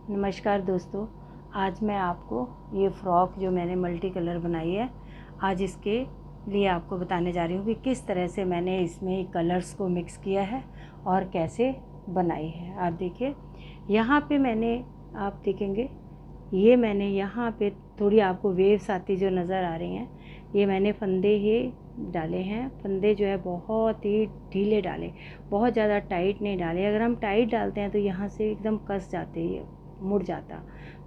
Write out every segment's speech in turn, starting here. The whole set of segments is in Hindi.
नमस्कार दोस्तों, आज मैं आपको ये फ़्रॉक जो मैंने मल्टी कलर बनाई है, आज इसके लिए आपको बताने जा रही हूँ कि किस तरह से मैंने इसमें कलर्स को मिक्स किया है और कैसे बनाई है। आप देखिए, यहाँ पे मैंने, आप देखेंगे ये मैंने यहाँ पे थोड़ी आपको वेव्स आती जो नज़र आ रही हैं, ये मैंने फंदे ही डाले हैं। फंदे जो है बहुत ही ढीले डाले, बहुत ज़्यादा टाइट नहीं डाले। अगर हम टाइट डालते हैं तो यहाँ से एकदम कस जाते हैं, मुड़ जाता,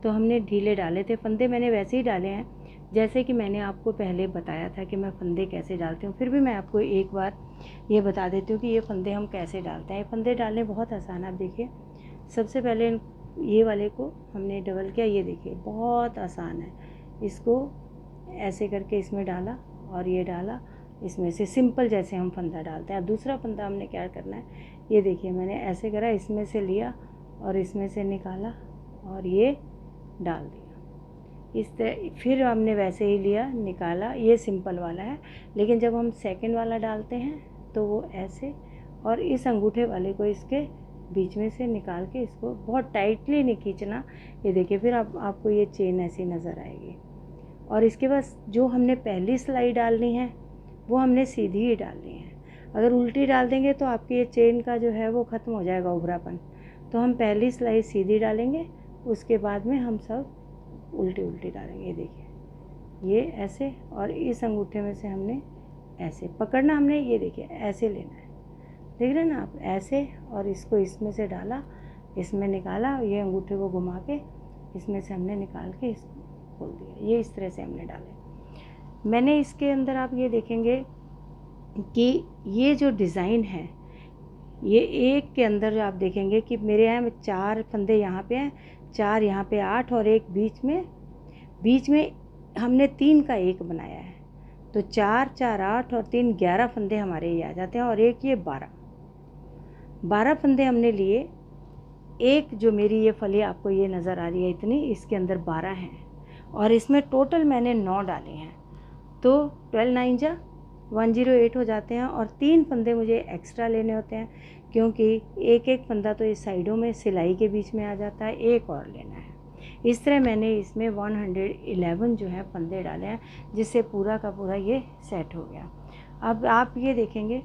तो हमने ढीले डाले थे। फंदे मैंने वैसे ही डाले हैं जैसे कि मैंने आपको पहले बताया था कि मैं फंदे कैसे डालती हूँ। फिर भी मैं आपको एक बार ये बता देती हूँ कि ये फंदे हम कैसे डालते हैं। ये फंदे डालने बहुत आसान है। आप देखिए, सबसे पहले ये वाले को हमने डबल किया, ये देखिए बहुत आसान है। इसको ऐसे करके इसमें डाला और ये डाला, इसमें से सिंपल जैसे हम फंदा डालते हैं। दूसरा फंदा हमने क्या करना है, ये देखिए मैंने ऐसे करा, इसमें से लिया और इसमें से निकाला और ये डाल दिया। इस तरह फिर हमने वैसे ही लिया, निकाला, ये सिंपल वाला है। लेकिन जब हम सेकंड वाला डालते हैं तो वो ऐसे, और इस अंगूठे वाले को इसके बीच में से निकाल के इसको बहुत टाइटली नहीं खींचना। ये देखिए, फिर आपको ये चेन ऐसी नज़र आएगी। और इसके बाद जो हमने पहली सिलाई डालनी है वो हमने सीधी ही डालनी है। अगर उल्टी डाल देंगे तो आपकी ये चेन का जो है वो ख़त्म हो जाएगा, उभरापन। तो हम पहली सिलाई सीधी डालेंगे, उसके बाद में हम सब उल्टी उल्टी डालेंगे। ये देखिए, ये ऐसे, और इस अंगूठे में से हमने ऐसे पकड़ना, हमने ये देखिए ऐसे लेना है, देख रहे हैं ना आप, ऐसे। और इसको इसमें से डाला, इसमें निकाला, ये अंगूठे को घुमा के इसमें से हमने निकाल के इसको खोल दिया। ये इस तरह से हमने डाले। मैंने इसके अंदर आप ये देखेंगे कि ये जो डिज़ाइन है, ये एक के अंदर आप देखेंगे कि मेरे यहाँ 4 फंदे यहाँ पे हैं, 4 यहाँ पे, 8 और एक बीच में हमने 3 का एक बनाया है। तो 4 4 8 और 3 11 फंदे हमारे ये आ जाते हैं। और एक ये 12 फंदे हमने लिए। एक जो मेरी ये फली आपको ये नज़र आ रही है इतनी, इसके अंदर 12 हैं और इसमें टोटल मैंने 9 डाले हैं। तो 12 9 जा 108 हो जाते हैं। और 3 फंदे मुझे एक्स्ट्रा लेने होते हैं, क्योंकि एक एक फंदा तो इस साइडों में सिलाई के बीच में आ जाता है, एक और लेना है। इस तरह मैंने इसमें 111 जो है फंदे डाले हैं, जिससे पूरा का पूरा ये सेट हो गया। अब आप ये देखेंगे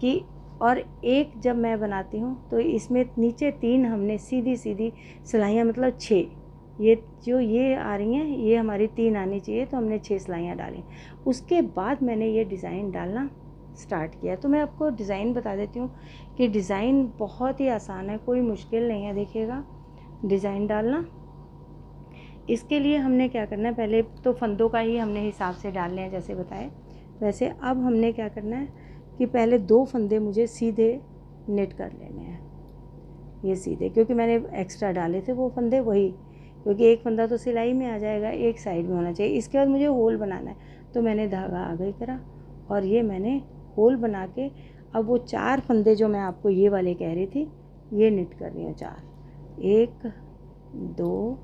कि, और एक जब मैं बनाती हूँ तो इसमें नीचे 3 हमने सीधी सीधी सिलाइयाँ, मतलब 6, ये जो ये आ रही हैं ये हमारी 3 आनी चाहिए, तो हमने 6 सिलाइयाँ डाली। उसके बाद मैंने ये डिज़ाइन डालना स्टार्ट किया। तो मैं आपको डिज़ाइन बता देती हूँ कि डिज़ाइन बहुत ही आसान है, कोई मुश्किल नहीं है। देखिएगा, डिज़ाइन डालना, इसके लिए हमने क्या करना है, पहले तो फंदों का ही हमने हिसाब से डालने हैं जैसे बताए वैसे। अब हमने क्या करना है कि पहले 2 फंदे मुझे सीधे नेट कर लेने हैं, ये सीधे, क्योंकि मैंने एक्स्ट्रा डाले थे वो फंदे, वही, क्योंकि एक फंदा तो सिलाई में आ जाएगा, एक साइड में होना चाहिए। इसके बाद मुझे होल बनाना है, तो मैंने धागा आगे करा और ये मैंने होल बना के, अब वो 4 फंदे जो मैं आपको ये वाले कह रही थी, ये निट कर रही हूँ। 4, 1 2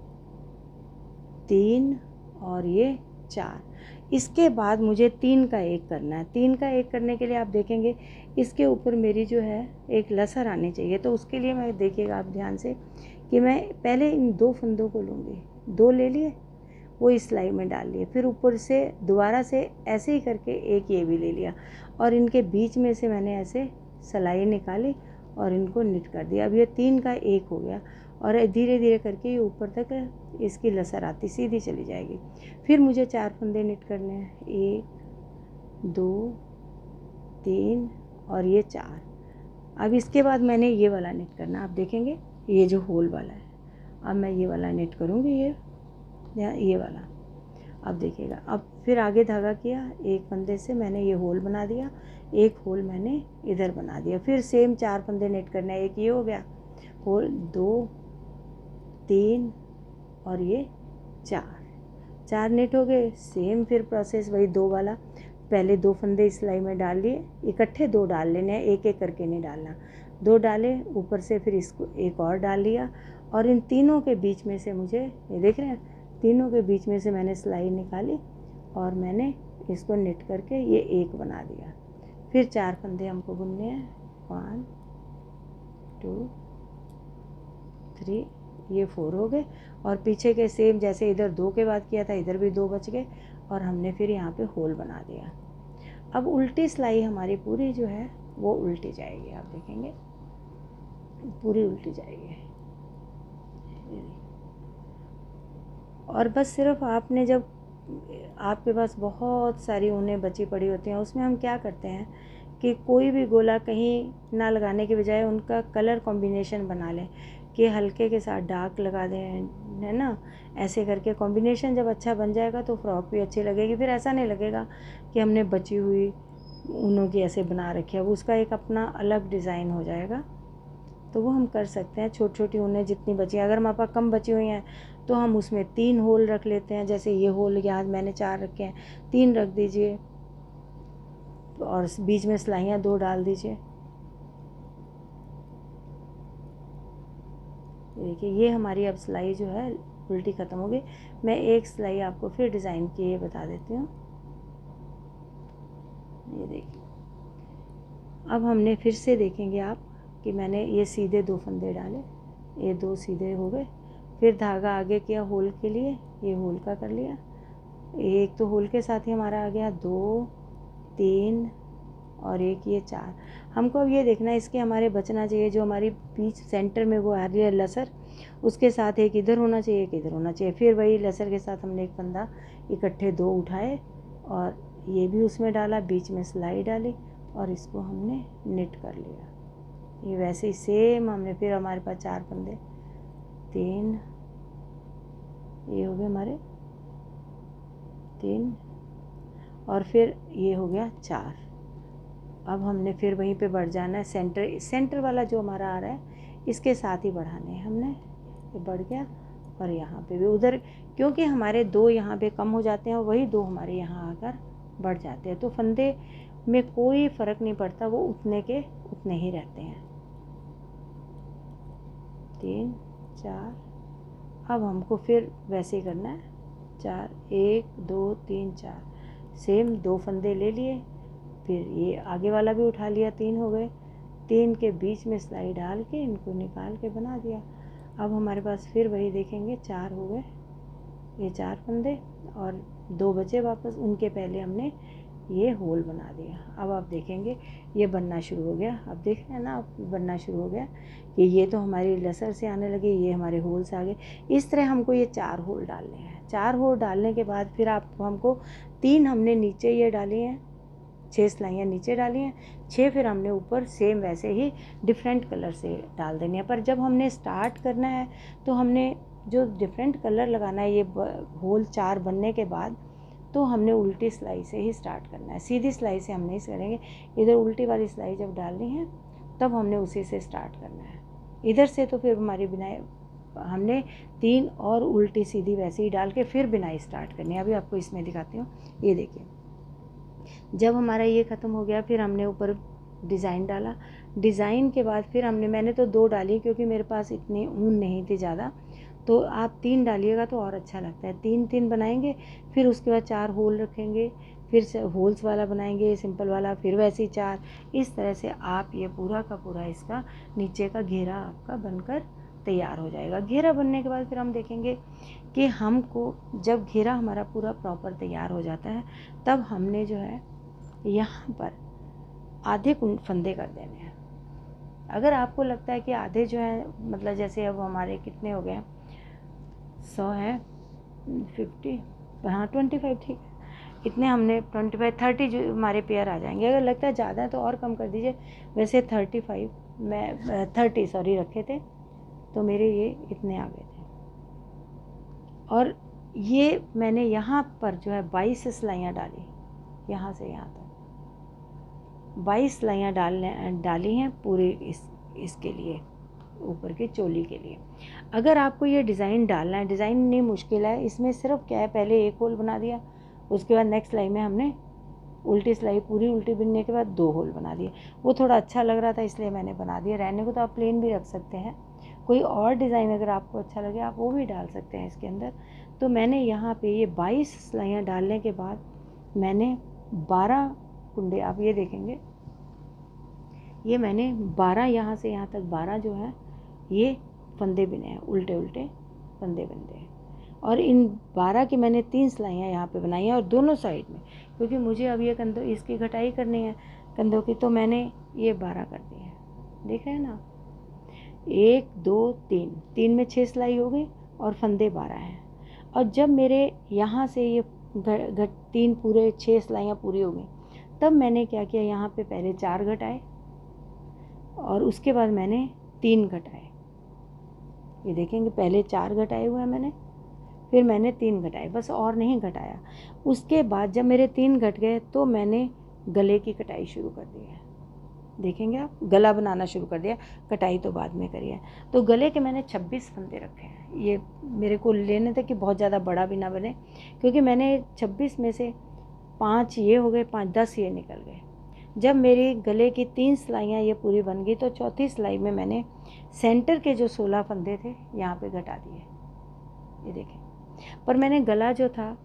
3 और ये 4। इसके बाद मुझे 3 का एक करना है। 3 का एक करने के लिए आप देखेंगे इसके ऊपर मेरी जो है एक लसर आनी चाहिए। तो उसके लिए मैं, देखिएगा आप ध्यान से, कि मैं पहले इन 2 फंदों को लूँगी, 2 ले लिए, वो इस सिलाई में डाल लिए, फिर ऊपर से दोबारा से ऐसे ही करके एक ये भी ले लिया, और इनके बीच में से मैंने ऐसे सिलाई निकाली और इनको निट कर दिया। अब ये 3 का एक हो गया, और धीरे धीरे करके ये ऊपर तक इसकी लसर आती सीधी चली जाएगी। फिर मुझे 4 फंदे निट करने हैं, 1 2 3 और ये 4। अब इसके बाद मैंने ये वाला निट करना, आप देखेंगे ये जो होल वाला है, अब मैं ये वाला निट करूँगी, ये वाला। अब देखिएगा, अब फिर आगे धागा किया, एक फंदे से मैंने ये होल बना दिया, एक होल मैंने इधर बना दिया। फिर सेम 4 फंदे निट करना है, एक ये हो गया होल, 2 3 और ये 4 निट हो गए। सेम फिर प्रोसेस वही 2 वाला, पहले 2 फंदे इस सिलाई में डाल लिए, इकट्ठे 2 डाल लेने हैं, एक एक करके नहीं डालना। 2 डाले, ऊपर से फिर इसको एक और डाल लिया, और इन तीनों के बीच में से मुझे, ये देख रहे हैं, तीनों के बीच में से मैंने सिलाई निकाली और मैंने इसको निट करके ये एक बना दिया। फिर 4 फंदे हमको बुनने हैं, 1 2 3, ये 4 हो गए, और पीछे के सेम जैसे इधर 2 के बाद किया था इधर भी 2 बच गए, और हमने फिर यहाँ पे होल बना दिया। अब उल्टी सिलाई हमारी पूरी जो है वो उल्टी जाएगी, आप देखेंगे पूरी उल्टी जाएगी। और बस सिर्फ आपने जब आपके पास बहुत सारी ऊनें बची पड़ी होती हैं, उसमें हम क्या करते हैं कि कोई भी गोला कहीं ना लगाने के बजाय उनका कलर कॉम्बिनेशन बना लें, कि हल्के के साथ डार्क लगा दें, है ना। ऐसे करके कॉम्बिनेशन जब अच्छा बन जाएगा तो फ्रॉक भी अच्छी लगेगी। फिर ऐसा नहीं लगेगा कि हमने बची हुई ऊनों की ऐसे बना रखी है, अब उसका एक अपना अलग डिज़ाइन हो जाएगा। तो वो हम कर सकते हैं। छोटी छोटी ऊनें जितनी बची हैं, अगर हमारे पास कम बची हुई हैं तो हम उसमें 3 होल रख लेते हैं। जैसे ये होल यहाँ मैंने 4 रखे हैं, 3 रख दीजिए, और बीच में सिलाइयाँ 2 डाल दीजिए। देखिए ये हमारी अब सिलाई जो है उल्टी ख़त्म हो गई। मैं एक सिलाई आपको फिर डिज़ाइन की ये बता देती हूँ। ये देखिए, अब हमने फिर से देखेंगे आप कि मैंने ये सीधे 2 फंदे डाले, ये 2 सीधे हो गए, फिर धागा आगे किया होल के लिए, ये होल का कर लिया, एक तो होल के साथ ही हमारा आ गया 2 3 और एक ये 4। हमको अब ये देखना है इसके हमारे बचना चाहिए, जो हमारी बीच सेंटर में वो आ रही है लसर, उसके साथ एक इधर होना चाहिए एक इधर होना चाहिए। फिर वही लसर के साथ हमने एक फंदा इकट्ठे 2 उठाए और ये भी उसमें डाला, बीच में सिलाई डाली और इसको हमने निट कर लिया। ये वैसे ही सेम हमने फिर हमारे पास 4 फंदे, 3 ये हो गए हमारे 3 और फिर ये हो गया 4। अब हमने फिर वहीं पे बढ़ जाना है, सेंटर वाला जो हमारा आ रहा है इसके साथ ही बढ़ाने हैं हमने। ये बढ़ गया और यहाँ पे भी उधर, क्योंकि हमारे 2 यहाँ पे कम हो जाते हैं और वही 2 हमारे यहाँ आकर बढ़ जाते हैं, तो फंदे में कोई फ़र्क नहीं पड़ता, वो उतने के उतने ही रहते हैं। 3 4। अब हमको फिर वैसे ही करना है 4 1 2 3 4, सेम 2 फंदे ले लिए, फिर ये आगे वाला भी उठा लिया, 3 हो गए, 3 के बीच में सिलाई डाल के इनको निकाल के बना दिया। अब हमारे पास फिर वही देखेंगे 4 हो गए, ये 4 फंदे और 2 बचे वापस, उनके पहले हमने ये होल बना दिया। अब आप देखेंगे ये बनना शुरू हो गया। अब देख रहे हैं ना आप, बनना शुरू हो गया कि ये तो हमारी लसर से आने लगे, ये हमारे होल से आ गए। इस तरह हमको ये 4 होल डालने हैं। 4 होल डालने के बाद फिर आपको हमको 3 हमने नीचे ये डाली हैं, 6 सिलाइयाँ नीचे डाली हैं, 6 फिर हमने ऊपर सेम वैसे ही डिफरेंट कलर से डाल देनी है। पर जब हमने स्टार्ट करना है तो हमने जो डिफरेंट कलर लगाना है, ये होल 4 बनने के बाद, तो हमने उल्टी सिलाई से ही स्टार्ट करना है, सीधी सिलाई से हम नहीं करेंगे। इधर उल्टी वाली सिलाई जब डालनी है तब हमने उसी से स्टार्ट करना है। इधर से तो फिर हमारी बिनाई हमने 3 और उल्टी सीधी वैसे ही डाल के फिर बिनाई स्टार्ट करनी है। अभी आपको इसमें दिखाती हूँ। ये देखिए, जब हमारा ये ख़त्म हो गया फिर हमने ऊपर डिज़ाइन डाला। डिज़ाइन के बाद फिर मैंने तो 2 डाली क्योंकि मेरे पास इतनी ऊन नहीं थी ज़्यादा, तो आप 3 डालिएगा तो और अच्छा लगता है। 3 बनाएंगे, फिर उसके बाद 4 होल रखेंगे, फिर से होल्स वाला बनाएंगे सिंपल वाला, फिर वैसे ही 4। इस तरह से आप ये पूरा का पूरा इसका नीचे का घेरा आपका बनकर तैयार हो जाएगा। घेरा बनने के बाद फिर हम देखेंगे कि हमको जब घेरा हमारा पूरा प्रॉपर तैयार हो जाता है तब हमने जो है यहाँ पर आधे फंदे कर देने हैं। अगर आपको लगता है कि आधे जो है, मतलब जैसे अब हमारे कितने हो गए, 100 है, 50, हाँ 25, ठीक है, इतने हमने 25 30 जो हमारे पेयर आ जाएंगे। अगर लगता है ज़्यादा है तो और कम कर दीजिए। वैसे 35 मैं 30 सॉरी रखे थे, तो मेरे ये इतने आ गए थे। और ये मैंने यहाँ पर जो है 22 सिलाइयाँ डाली, यहाँ से यहाँ तक 22 सिलाइयाँ डाली हैं पूरी इसके लिए, ऊपर की चोली के लिए। अगर आपको ये डिज़ाइन डालना है, डिज़ाइन नहीं मुश्किल है, इसमें सिर्फ क्या है, पहले एक होल बना दिया, उसके बाद नेक्स्ट सिलाई में हमने उल्टी सिलाई पूरी उल्टी बिनने के बाद 2 होल बना दिए। वो थोड़ा अच्छा लग रहा था इसलिए मैंने बना दिया। रहने को तो आप प्लेन भी रख सकते हैं, कोई और डिज़ाइन अगर आपको अच्छा लगे आप वो भी डाल सकते हैं इसके अंदर। तो मैंने यहाँ पे ये 22 सिलाइयाँ डालने के बाद मैंने 12 कुंडे, आप ये देखेंगे, ये मैंने 12 यहाँ से यहाँ तक 12 जो है ये फंदे बुने हैं, उल्टे उल्टे फंदे बुनते हैं। और इन 12 की मैंने 3 सिलाइयाँ यहाँ पे बनाई हैं और दोनों साइड में, क्योंकि मुझे अब ये कंधों इसकी घटाई करनी है कंधों की, तो मैंने ये 12 कर दी है। देख रहे हैं ना, 1 2 3 में 6 सिलाई हो गई और फंदे 12 हैं। और जब मेरे यहाँ से ये 3 पूरे 6 सिलाइयाँ पूरी हो गई, तब मैंने क्या किया, यहाँ पे पहले 4 घटाए और उसके बाद मैंने 3 घटाए। ये देखेंगे पहले 4 घटाए हुए हैं मैंने, फिर मैंने 3 घटाए, बस और नहीं घटाया। उसके बाद जब मेरे 3 घट गए तो मैंने गले की कटाई शुरू कर दी है। देखेंगे आप, गला बनाना शुरू कर दिया, कटाई तो बाद में करी है। तो गले के मैंने 26 फंदे रखे हैं। ये मेरे को लेने थे कि बहुत ज़्यादा बड़ा भी ना बने, क्योंकि मैंने 26 में से 5 ये हो गए, 5 10 ये निकल गए। जब मेरी गले की 3 सिलाइयाँ ये पूरी बन गई तो चौथी सिलाई में मैंने सेंटर के जो 16 फंदे थे यहाँ पे घटा दिए। ये देखें, पर मैंने गला जो था,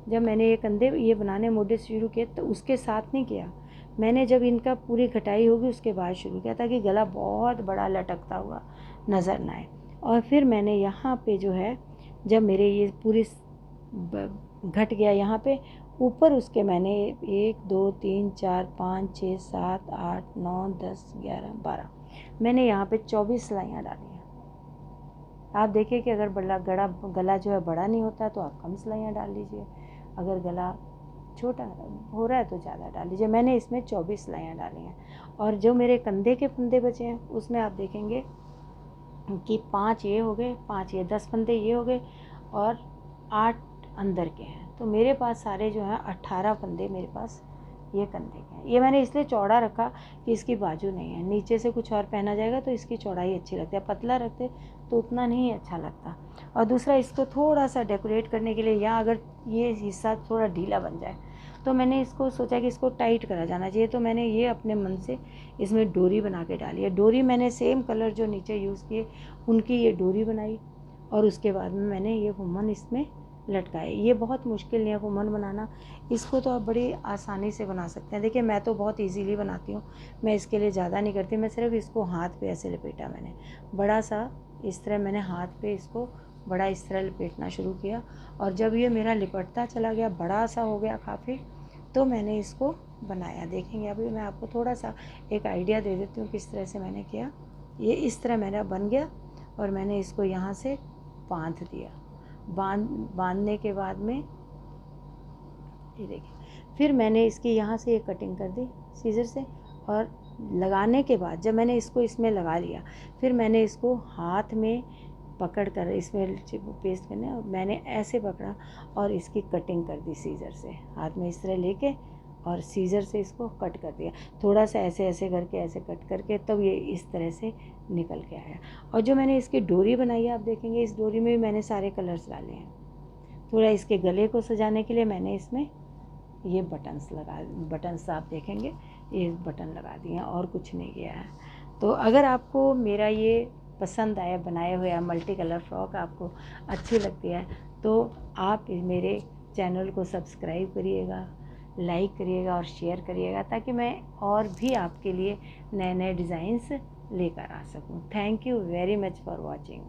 जब मैंने ये कंधे ये बनाने मोटे शुरू किए तो उसके साथ नहीं किया, मैंने जब इनका पूरी घटाई होगी उसके बाद शुरू किया, ताकि गला बहुत बड़ा लटकता हुआ नज़र ना आए। और फिर मैंने यहाँ पे जो है, जब मेरे ये पूरी घट गया यहाँ पे ऊपर, उसके मैंने 1 2 3 4 5 6 7 8 9 10 11 12 मैंने यहाँ पे 24 सिलाइयाँ डाली हैं। आप देखिए कि अगर गला जो है बड़ा नहीं होता तो आप कम सिलाइयाँ डाल लीजिए, अगर गला छोटा हो रहा है तो ज़्यादा डाल लीजिए। मैंने इसमें 24 सिलाइयाँ डाली हैं। और जो मेरे कंधे के फंदे बचे हैं उसमें आप देखेंगे कि 5 ये हो गए, 5 ये, 10 फंदे ये हो गए और 8 अंदर के हैं। तो मेरे पास सारे जो हैं 18 फंदे मेरे पास ये कंधे के हैं। ये मैंने इसलिए चौड़ा रखा कि इसकी बाजू नहीं है, नीचे से कुछ और पहना जाएगा तो इसकी चौड़ाई अच्छी लगती है, पतला रखते तो उतना नहीं अच्छा लगता। और दूसरा, इसको थोड़ा सा डेकोरेट करने के लिए, या अगर ये हिस्सा थोड़ा ढीला बन जाए तो मैंने इसको सोचा कि इसको टाइट करा जाना चाहिए, तो मैंने ये अपने मन से इसमें डोरी बना के डाली है। डोरी मैंने सेम कलर जो नीचे यूज़ किए उनकी ये डोरी बनाई और उसके बाद में मैंने ये फुम्मन इसमें लटकाए। ये बहुत मुश्किल नहीं है फुम्मन बनाना, इसको तो आप बड़ी आसानी से बना सकते हैं। देखिए मैं तो बहुत इजीली बनाती हूँ, मैं इसके लिए ज़्यादा नहीं करती, मैं सिर्फ इसको हाथ पे ऐसे लपेटा, मैंने बड़ा सा इस तरह मैंने हाथ पे इसको बड़ा इस तरह लपेटना शुरू किया। और जब ये मेरा लिपटता चला गया, बड़ा सा हो गया काफ़ी, तो मैंने इसको बनाया। देखेंगे अभी मैं आपको थोड़ा सा एक आइडिया दे देती हूँ किस तरह से मैंने किया। ये इस तरह मेरा बन गया और मैंने इसको यहाँ से बांध दिया। बांधने के बाद में ये देखिए, फिर मैंने इसकी यहाँ से एक कटिंग कर दी सीजर से, और लगाने के बाद जब मैंने इसको इसमें लगा लिया, फिर मैंने इसको हाथ में पकड़ कर इसमें पेस्ट करने, और मैंने ऐसे पकड़ा और इसकी कटिंग कर दी सीजर से, हाथ में इस तरह लेके और सीजर से इसको कट कर दिया। थोड़ा सा ऐसे ऐसे करके, ऐसे कट करके, तब ये इस तरह से निकल के आया। और जो मैंने इसकी डोरी बनाई है, आप देखेंगे इस डोरी में भी मैंने सारे कलर्स डाले हैं। थोड़ा इसके गले को सजाने के लिए मैंने इसमें ये बटन्स आप देखेंगे ये बटन लगा दिए हैं, और कुछ नहीं किया है। तो अगर आपको मेरा ये पसंद आया बनाया हुआ मल्टी कलर फ्रॉक आपको अच्छी लगती है, तो आप मेरे चैनल को सब्सक्राइब करिएगा, लाइक करिएगा और शेयर करिएगा, ताकि मैं और भी आपके लिए नए नए डिज़ाइंस लेकर आ सकूं। Thank you very much for watching.